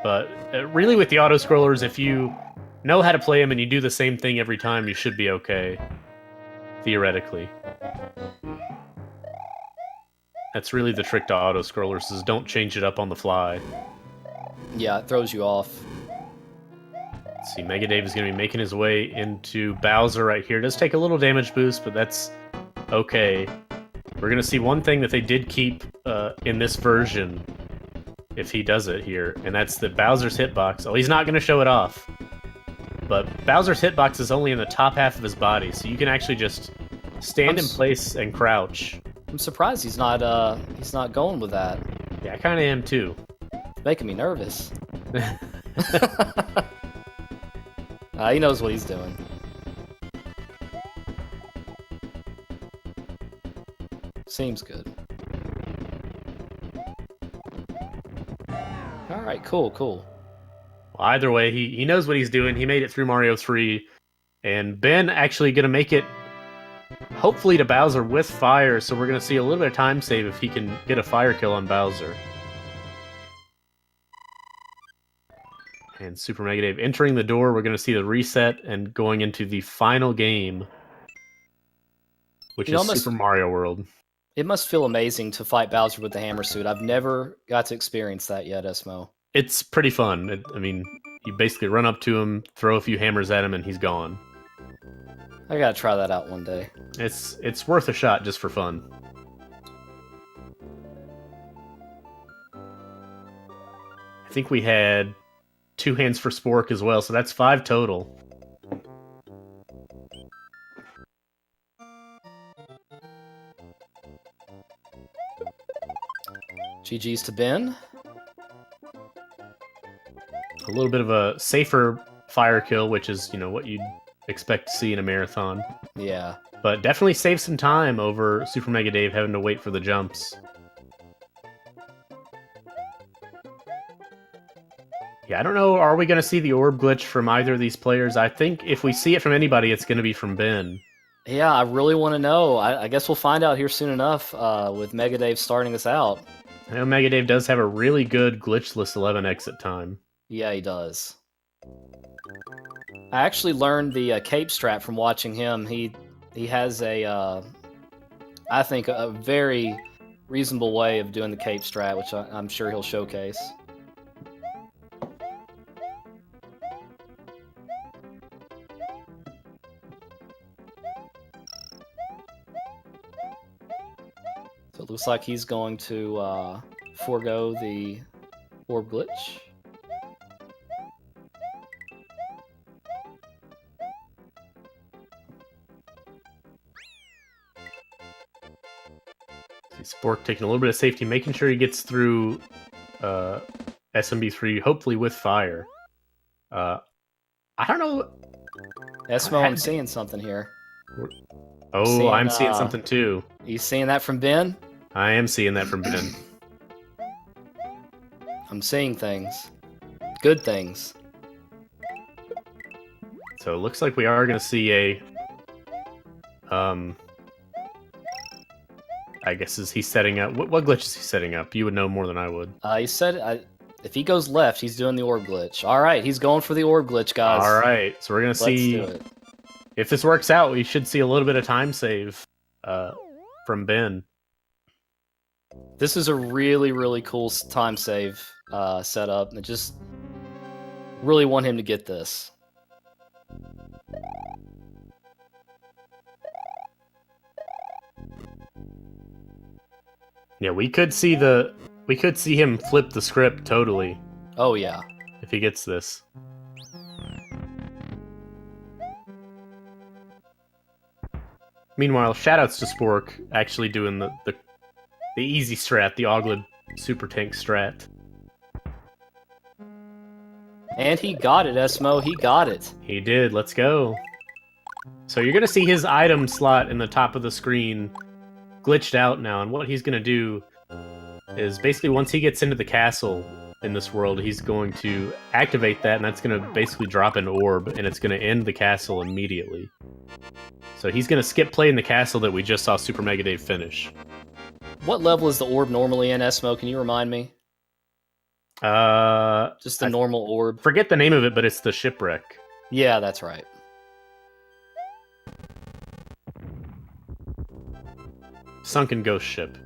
But really with the auto-scrollers, if you know how to play them and you do the same thing every time, you should be okay. Theoretically. That's really the trick to auto-scrollers, is don't change it up on the fly. Yeah, it throws you off. Let's see, Megadave is going to be making his way into Bowser right here. Does take a little damage boost, but that's okay. We're going to see one thing that they did keep in this version, if he does it here, and that's the Bowser's hitbox. Oh, he's not going to show it off. But Bowser's hitbox is only in the top half of his body, so you can actually just stand in place and crouch. I'm surprised he's not going with that. Yeah, I kind of am too. It's making me nervous. He knows what he's doing. Seems good. Alright, cool. Well, either way, he knows what he's doing. He made it through Mario 3. And Ben actually going to make it, hopefully, to Bowser with fire. So we're going to see a little bit of time save if he can get a fire kill on Bowser. And SuperMegaDav entering the door. We're going to see the reset and going into the final game, which is Super Mario World. It must feel amazing to fight Bowser with the hammer suit. I've never got to experience that yet, Esmo. It's pretty fun. I mean, you basically run up to him, throw a few hammers at him, and he's gone. I gotta try that out one day. It's worth a shot just for fun. I think we had 2 hands for Spork as well, so that's 5 total. GG's to Ben. A little bit of a safer fire kill, which is, what you'd expect to see in a marathon. Yeah. But definitely save some time over SuperMegaDav having to wait for the jumps. Yeah, I don't know, are we going to see the orb glitch from either of these players? I think if we see it from anybody, it's going to be from Ben. Yeah, I really want to know. I guess we'll find out here soon enough with Megadave starting us out. I know Megadave does have a really good glitchless 11 exit time. Yeah, he does. I actually learned the cape strat from watching him. He has I think, a very reasonable way of doing the cape strat, which I'm sure he'll showcase. So it looks like he's going to forego the orb glitch. Spork taking a little bit of safety, making sure he gets through SMB3, hopefully with fire. I don't know. Esmo, I'm seeing something here. Oh, I'm seeing something too. You seeing that from Ben? I am seeing that from Ben. I'm seeing things. Good things. So it looks like we are going to see a... I guess is he setting up... What glitch is he setting up? You would know more than I would. He said if he goes left, he's doing the orb glitch. All right, he's going for the orb glitch, guys. All right, so we're going to see... Let's do it. If this works out, we should see a little bit of time save from Ben. This is a really, really cool time save setup. I just really want him to get this. Yeah, we could see him flip the script totally. Oh yeah. If he gets this. Meanwhile, shoutouts to Spork actually doing the easy strat, the Oglid Super Tank strat. And he got it, Esmo. He got it. He did. Let's go. So you're going to see his item slot in the top of the screen glitched out now. And what he's going to do is basically once he gets into the castle in this world, he's going to activate that. And that's going to basically drop an orb. And it's going to end the castle immediately. So he's going to skip playing the castle that we just saw SuperMegaDav finish. What level is the orb normally in, Esmo? Can you remind me? Just the normal orb. Forget the name of it, but it's the shipwreck. Yeah, that's right. Sunken ghost ship.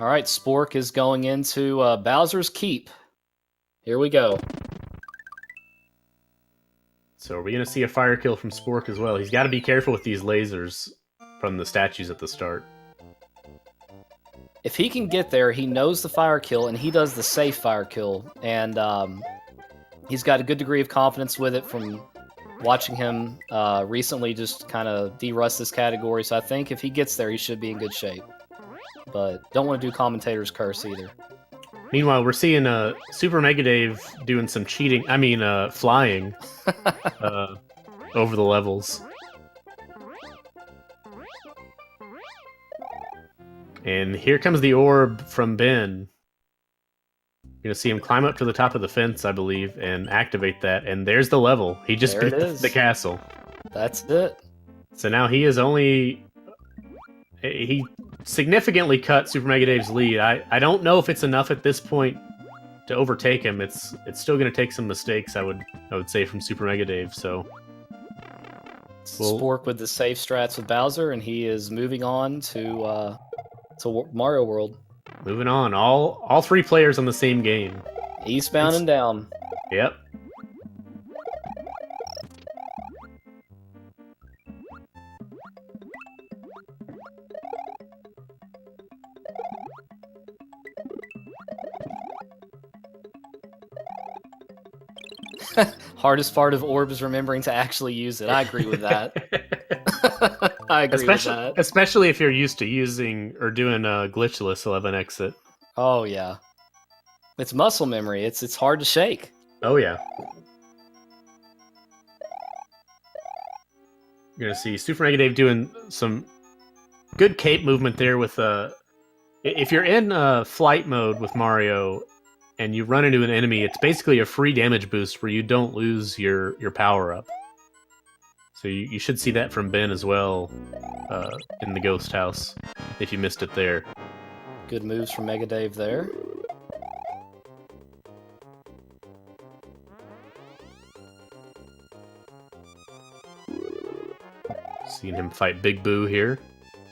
All right, Spork is going into Bowser's Keep. Here we go. So are we going to see a fire kill from Spork as well? He's got to be careful with these lasers from the statues at the start. If he can get there, he knows the fire kill, and he does the safe fire kill. And he's got a good degree of confidence with it from watching him recently just kind of de-rust this category. So I think if he gets there, he should be in good shape. But don't want to do commentator's curse either. Meanwhile, we're seeing SuperMegaDav doing some cheating. I mean, flying over the levels. And here comes the orb from Ben. You're going to see him climb up to the top of the fence, I believe, and activate that. And there's the level. He just beat the castle. That's it. So now he is only... He significantly cut SuperMegaDav's lead. I don't know if it's enough at this point to overtake him. It's still going to take some mistakes, I would say, from SuperMegaDav. So Spork with the safe strats with Bowser, and he is moving on to Mario World. Moving on, all three players on the same game. Eastbound and down. Yep. Hardest part of Orb is remembering to actually use it. I agree with that. I agree with that. Especially if you're used to using or doing a glitchless 11 exit. Oh, yeah. It's muscle memory. It's hard to shake. Oh, yeah. You're going to see SuperMegaDav doing some good cape movement there with... if you're in flight mode with Mario... and you run into an enemy, it's basically a free damage boost where you don't lose your power-up. So you should see that from Ben as well in the Ghost House, if you missed it there. Good moves from Megadave there. Seeing him fight Big Boo here.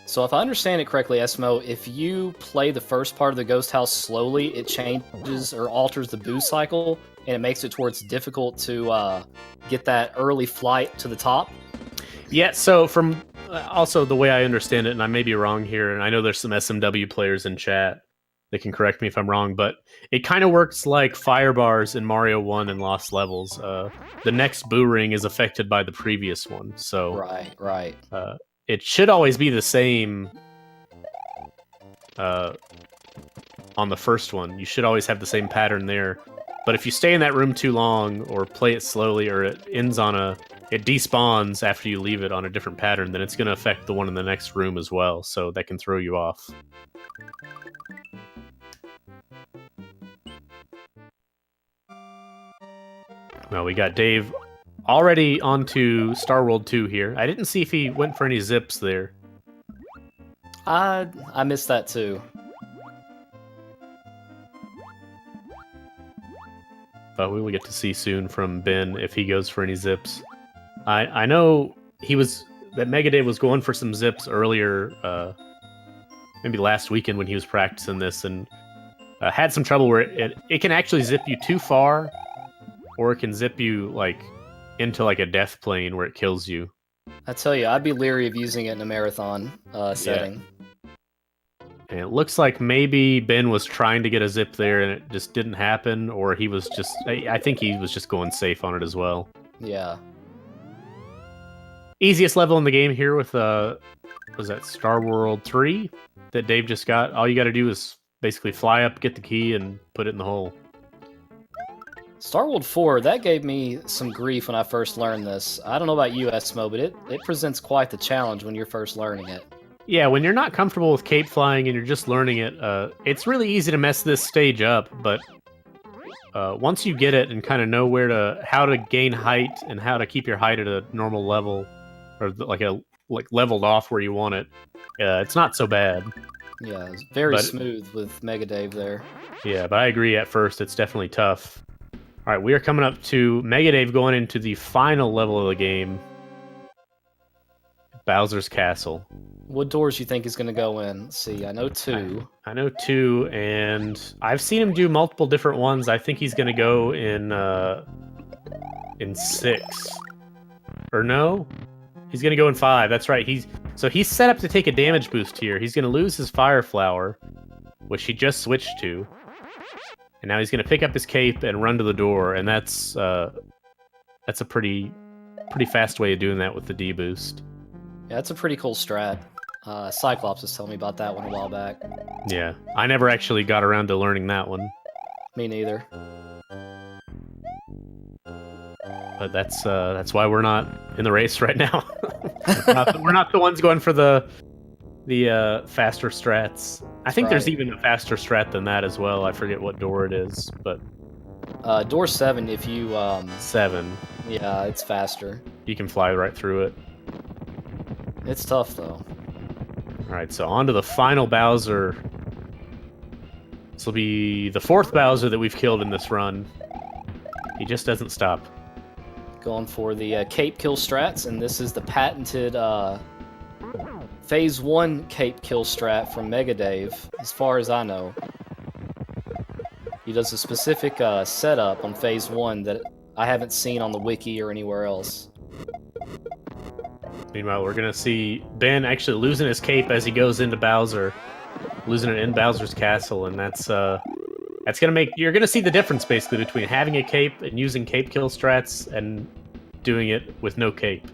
So if I understand it correctly, Esmo, if you play the first part of the Ghost House slowly, it changes or alters the boost cycle, and it makes it towards difficult to get that early flight to the top. Yeah, so from also the way I understand it, and I may be wrong here, and I know there's some SMW players in chat that can correct me if I'm wrong, but it kind of works like fire bars in Mario 1 and Lost Levels. The next Boo Ring is affected by the previous one, so... Right. It should always be the same on the first one. You should always have the same pattern there. But if you stay in that room too long, or play it slowly, or it despawns after you leave it on a different pattern, then it's going to affect the one in the next room as well, so that can throw you off. Well, we got Dave already onto Star World 2 here. I didn't see if he went for any zips there. I missed that too. But we will get to see soon from Ben if he goes for any zips. I know that Megadave was going for some zips earlier, maybe last weekend when he was practicing this, and had some trouble where it can actually zip you too far, or it can zip you into a death plane where it kills you. I tell you, I'd be leery of using it in a marathon setting. Yeah. And it looks like maybe Ben was trying to get a zip there and it just didn't happen, or he was just... I think he was just going safe on it as well. Yeah. Easiest level in the game here with, was that Star World 3 that Dave just got? All you gotta do is basically fly up, get the key, and put it in the hole. Star World 4, that gave me some grief when I first learned this. I don't know about you, Esmo, but it presents quite the challenge when you're first learning it. Yeah, when you're not comfortable with cape flying and you're just learning it, it's really easy to mess this stage up, but once you get it and kind of know how to gain height and how to keep your height at a normal level, or leveled off where you want it, it's not so bad. Yeah, it's very smooth with Megadave there. Yeah, but I agree, at first it's definitely tough. All right, we are coming up to Megadave going into the final level of the game. Bowser's Castle. What doors you think he's going to go in? Let's see, I know 2. I know 2, and I've seen him do multiple different ones. I think he's going to go in 6. Or no? He's going to go in 5. That's right. He's set up to take a damage boost here. He's going to lose his Fire Flower, which he just switched to. And now he's going to pick up his cape and run to the door, and that's a pretty fast way of doing that with the D boost. Yeah, that's a pretty cool strat. Cyclops was telling me about that one a while back. Yeah, I never actually got around to learning that one. Me neither. But that's why we're not in the race right now. we're not the ones going for the faster strats. I think there's even a faster strat than that as well. I forget what door it is, but door 7. If you 7. Yeah, it's faster. You can fly right through it. It's tough though. All right, so on to the final Bowser. This will be the 4th Bowser that we've killed in this run. He just doesn't stop. Going for the cape kill strats, and this is the patented Phase 1 cape kill strat from MegaDav, as far as I know. He does a specific setup on Phase 1 that I haven't seen on the wiki or anywhere else. Meanwhile, we're going to see Ben actually losing his cape as he goes into Bowser. Losing it in Bowser's Castle, and that's going to make... You're going to see the difference, basically, between having a cape and using cape kill strats and doing it with no cape.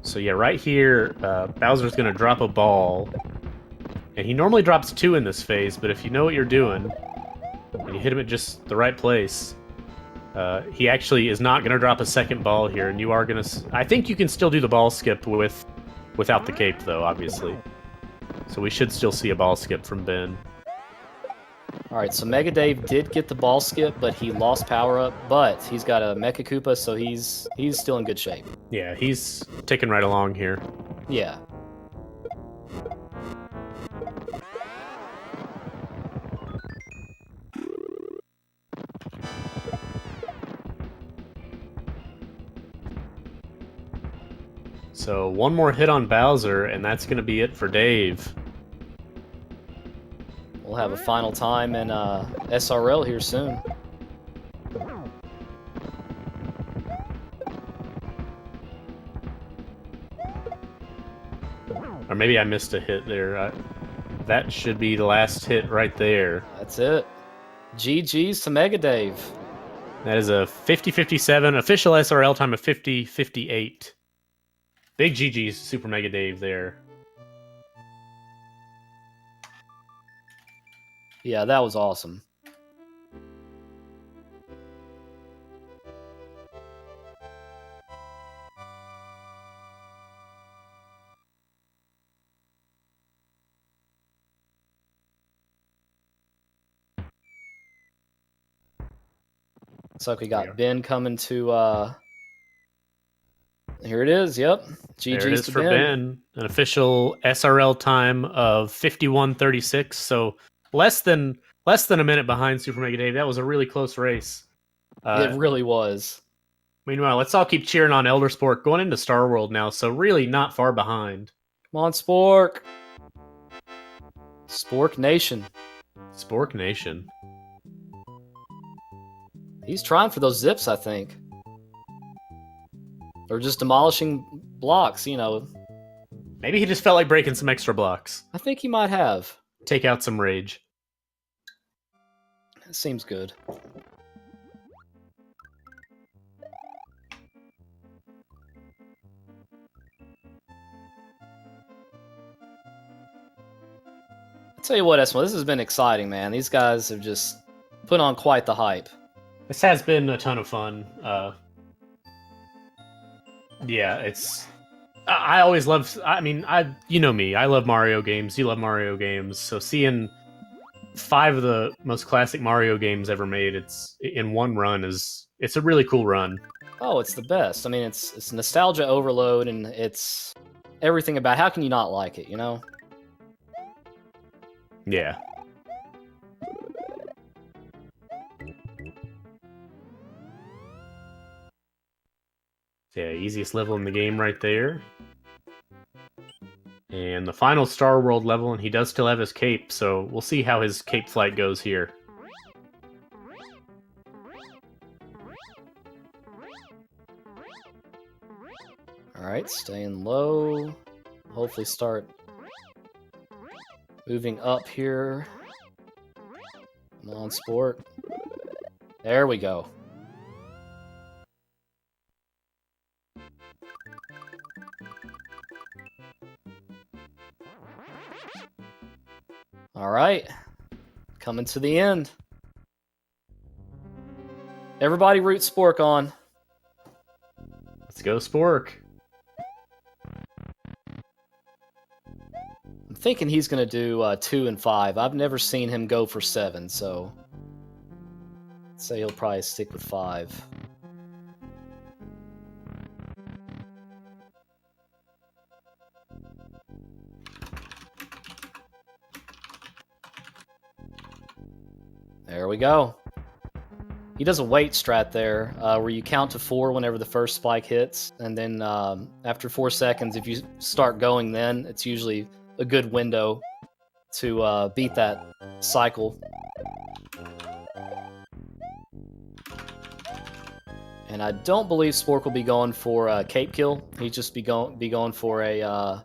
So yeah, right here, Bowser's going to drop a ball. And he normally drops 2 in this phase, but if you know what you're doing, and you hit him at just the right place, he actually is not going to drop a second ball here, and you are going to... I think you can still do the ball skip without the cape, though, obviously. So we should still see a ball skip from Ben. Alright, so MegaDav did get the ball skip, but he lost power up, but he's got a Mecha Koopa, so he's still in good shape. Yeah, he's ticking right along here. Yeah. So one more hit on Bowser, and that's going to be it for Dave. We'll have a final time in SRL here soon. Or maybe I missed a hit there. That should be the last hit right there. That's it. GG's to MegaDav. That is a 50-57, official SRL time of 50-58. Big GG's SuperMegaDav there. Yeah, that was awesome. Looks like we got Ben coming to... Here it is, yep. GG's there it is to for Ben. An official SRL time of 51-36, so less than a minute behind SuperMegaDav. That was a really close race. It really was. Meanwhile, let's all keep cheering on ElderSpork going into Star World now, so really not far behind. Come on, Spork. Spork Nation. Spork Nation. He's trying for those zips, I think. Or just demolishing blocks, you know. Maybe he just felt like breaking some extra blocks. I think he might have. Take out some rage. That seems good. I'll tell you what, Esmo, this has been exciting, man. These guys have just put on quite the hype. This has been a ton of fun. Yeah, it's... I always love... I mean, you know me. I love Mario games. You love Mario games. So seeing 5 of the most classic Mario games ever made, it's in one run it's a really cool run. Oh, it's the best. I mean, it's nostalgia overload, and it's everything about... How can you not like it, you know? Yeah. Yeah, easiest level in the game right there. And the final Star World level, and he does still have his cape, so we'll see how his cape flight goes here. Alright, staying low. Hopefully start moving up here. Come on, Sport. There we go. Alright. Coming to the end. Everybody root Spork on. Let's go, Spork. I'm thinking he's going to do 2 and 5. I've never seen him go for 7, so I'd say he'll probably stick with 5. There we go. He does a wait strat there, where you count to 4 whenever the first spike hits, and then after 4 seconds, if you start going then, it's usually a good window to beat that cycle. And I don't believe Spork will be going for a cape kill. He'd just be going for a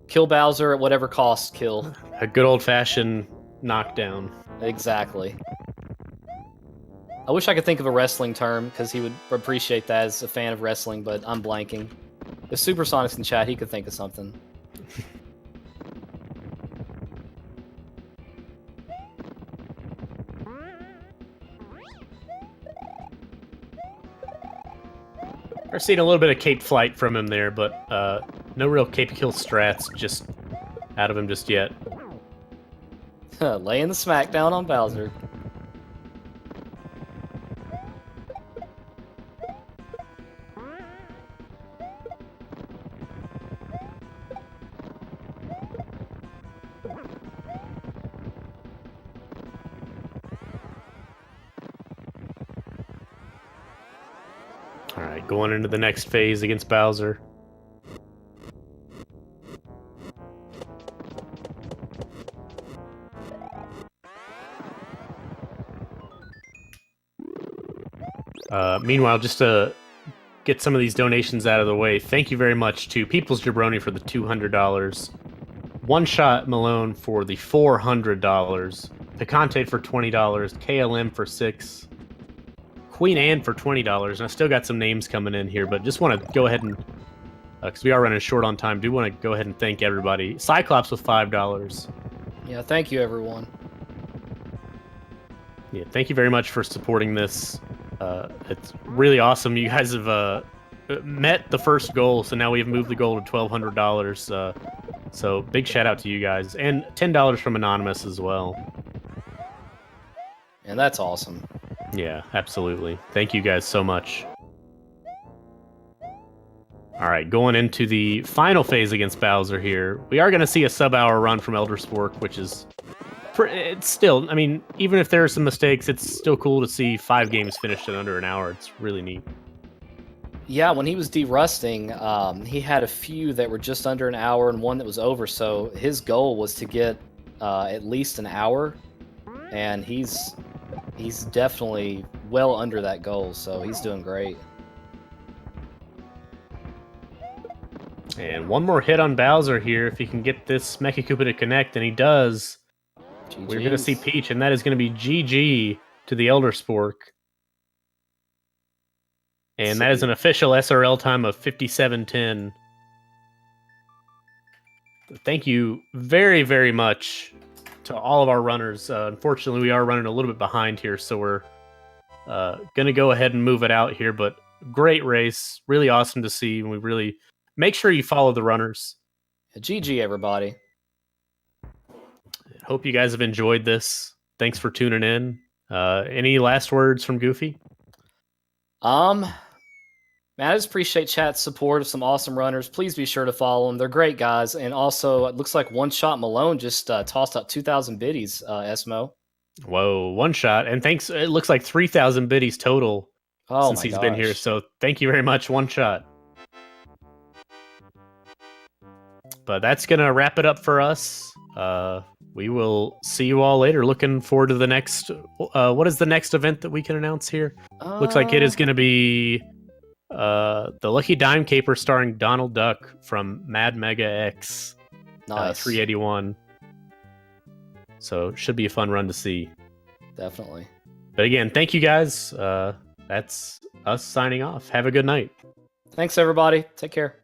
kill Bowser at whatever cost kill. A good old-fashioned knockdown. Exactly. I wish I could think of a wrestling term, because he would appreciate that as a fan of wrestling, but I'm blanking. If Supersonic's in chat, he could think of something. We're seeing a little bit of cape flight from him there, but no real cape kill strats just out of him just yet. Laying the smackdown on Bowser. Alright, going into the next phase against Bowser. Meanwhile, just to get some of these donations out of the way, thank you very much to People's Jabroni for the $200, One Shot Malone for the $400, Picante for $20, KLM for $6, Queen Anne for $20, and I still got some names coming in here, but just want to go ahead and, because we are running short on time, do want to go ahead and thank everybody. Cyclops with $5. Yeah, thank you, everyone. Yeah, thank you very much for supporting this. It's really awesome. You guys have met the first goal, so now we have moved the goal to $1,200. So big shout out to you guys, and $10 from Anonymous as well. And that's awesome. Yeah, absolutely. Thank you guys so much. All right, going into the final phase against Bowser here, we are going to see a sub-hour run from ElderSpork, which is... It's still, I mean, even if there are some mistakes, it's still cool to see 5 games finished in under an hour. It's really neat. Yeah, when he was derusting, he had a few that were just under an hour and one that was over, so his goal was to get at least an hour, and he's definitely well under that goal, so he's doing great. And one more hit on Bowser here. If he can get this Mecha Koopa to connect, and he does, we're going to see Peach, and that is going to be GG to the ElderSpork. And that is an official SRL time of 57:10. Thank you very, very much to all of our runners. Unfortunately, we are running a little bit behind here, so we're going to go ahead and move it out here. But great race. Really awesome to see. And we really make sure you follow the runners. GG, everybody. Hope you guys have enjoyed this. Thanks for tuning in. Any last words from Goofy? Man, I just appreciate chat's support of some awesome runners. Please be sure to follow them. They're great guys. And also, it looks like One Shot Malone just tossed out 2,000 biddies, Esmo. Whoa, One Shot. And thanks, it looks like 3,000 biddies total Oh since my he's been here. gosh. So thank you very much, One Shot. But that's gonna wrap it up for us. We will see you all later. Looking forward to the next. What is the next event that we can announce here? Looks like it is going to be the Lucky Dime Caper starring Donald Duck from Mad Mega X Nice. 381. So should be a fun run to see. Definitely. But again, thank you guys. That's us signing off. Have a good night. Thanks, everybody. Take care.